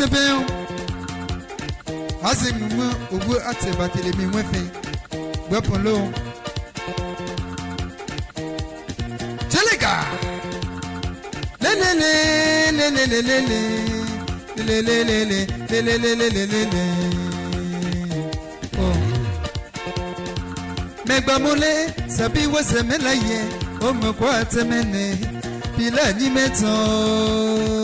atebeu azimu ogu atebatele mi wefe gbepolo Jelega le oh megbamole sabi wasemela ye o mo kwa atemene bila ni meto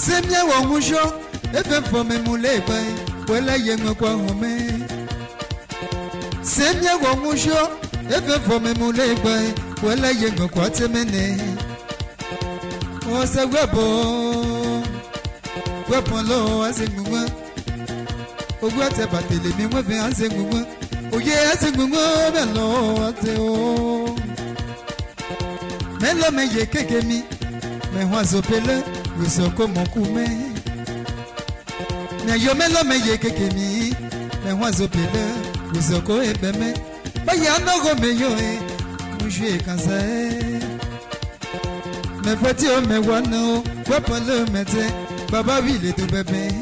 semya wo mujo efe fo me mule gba wala ye mo kwa home semya wo mujo efe fo me mule gba wala ye mo kwa atemene o se gwebo lo asengunwa ogu atebatele mi wefe asengunwa oye asengunwa belo ate o melo me ye keke mi me hwazo pele wisoko mokume na yo melo me ye keke mi me hwazo pele wisoko ebeme baya nogo me yo mujue kansa me fati o me wano gwepolo mete baba wile tu bebe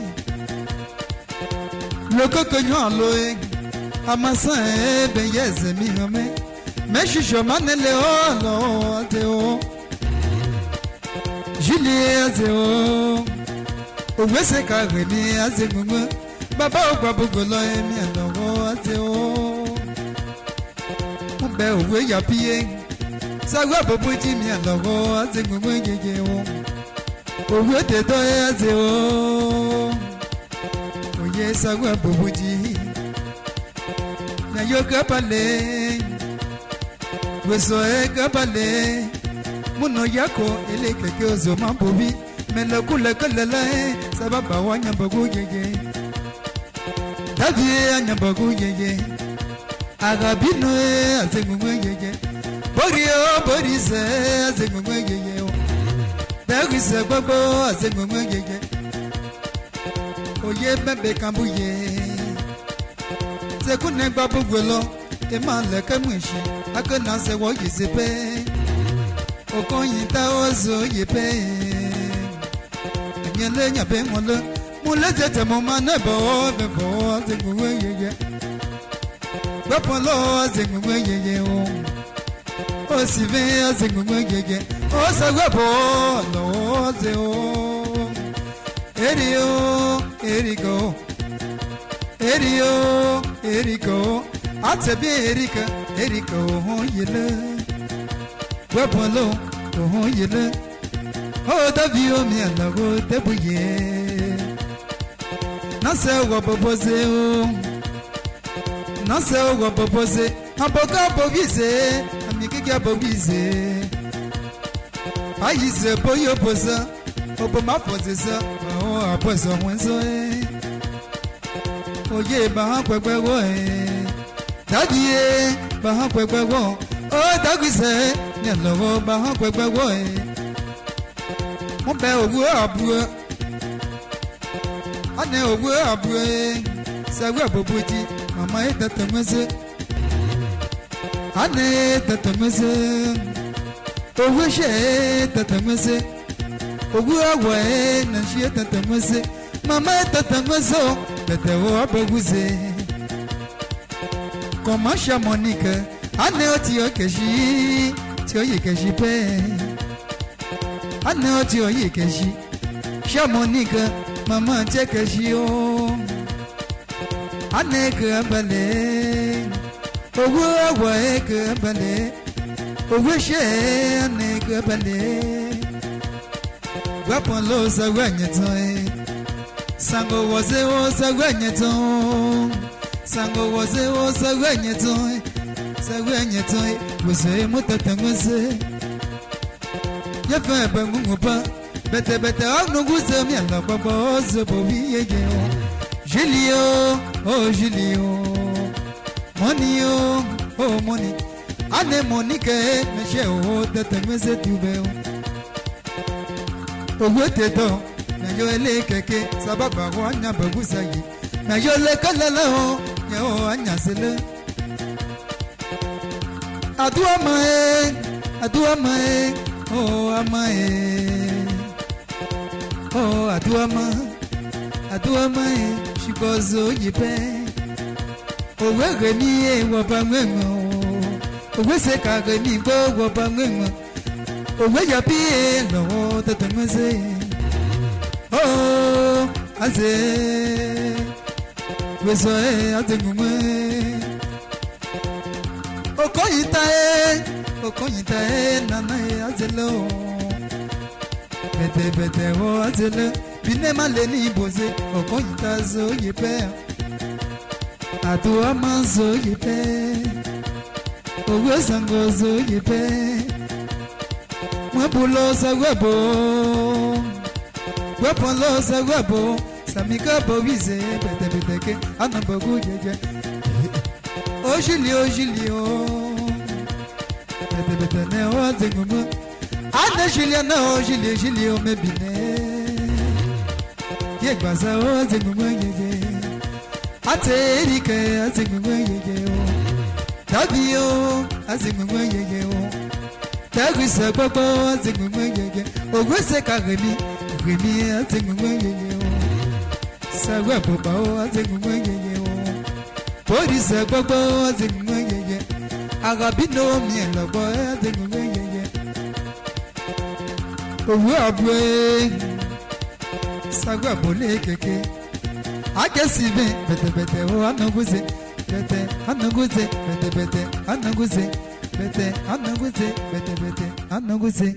le coconyo loe amasa be yeze mi home me shisho manele o lo te o Julie te o wese ka remi azegungu baba o gba bugolo emi alowo te o mbe owe ya pie sagwa bobuji mi alowo azegungu jeje o owe te to eze o oye sagwa bobuji na yo kapale weso e kapale muno yako ele keke ozo mambobi melekule kelele sababa wanya bagu yeye davi anya bagu yeye agabino azengungu yeye borise azengungu yeye Begise gbogbo azengungu yeye oye bebe kambuye sekune gbabugwelo ema leke mwishi akena se wo yisepe okoyin ta ozo yepe nyele nyabe mole mule tete mo manebo bebo azengungu yeye gbapolo azengungu yeye o sive azengungu yeye o sagwebo no ze o erigo atebe erika ho yele webolo ho yele o davio mi anago tebuye na se wo boboze aboga bobize amikiga bobize ayize boyo boza oboma pozeza o apozo wenzo oye ba kwegbe wo dadie ba kwegbe wo o dagise ni lowo ba kwegbe wo mo be owu abu ane owu abu sawe boboji mama e tatameze ane tatameze owu she tatameze owu awe na she tatameze mama e tatameze tetewo abaguze komasha monika ane oti okeshi ti oye keshi pe ane oti oye keshi sha monika mama te keshi o ane ke bale owu awe ke bale owu she ane ke bale wapon lo sagwanye toy sango woze o sagwanye toy sango woze o sagwanye toy wose mutatamuse yefa bangungupa bete anuguze mi ala baba zobo wiyeje o Julio money ane monike meche o tatamuse tube o wote to na yo ele keke sababa wanya bagusayi na yo le kalala o yo anyasele adua mae o amae Oh, Aduama, she goes so ye pay. Oh, where get me, Wapamemo. Oh, we say, Kagani, go, Wapamemo. Oh, where you be, no, that I must say. Oh, I say, we say, I think we Okoyitae, Nana, Azelo. Bete, oh, Azelo. Binema leni boze, Okoyita zo yepe. Aduama zo yepe. Owe sango zo yepe. Mwapulo sa webo. Wepolo sa webo. Samika bovize, bete ke. Anambogu yeje. Ojilio. Bete ne o zengumu. Ana Julia no Julio me bine. Ye gbaza o zengumu yeje. Aterike azengumu yeje o. Tabio azengumu yeje o. Tagisa gbogbo azengumu yeje. Ogwese karemi azengumu yeje o. Sagwa boba o azengumu yeje o. Polisa gbogbo azengumu yeje. Agabino mi lobo azengumu yeje. Owo abwe sagwa bole keke akesibe bete o anaguze bete anaguze bete anaguze bete anaguze bete anaguze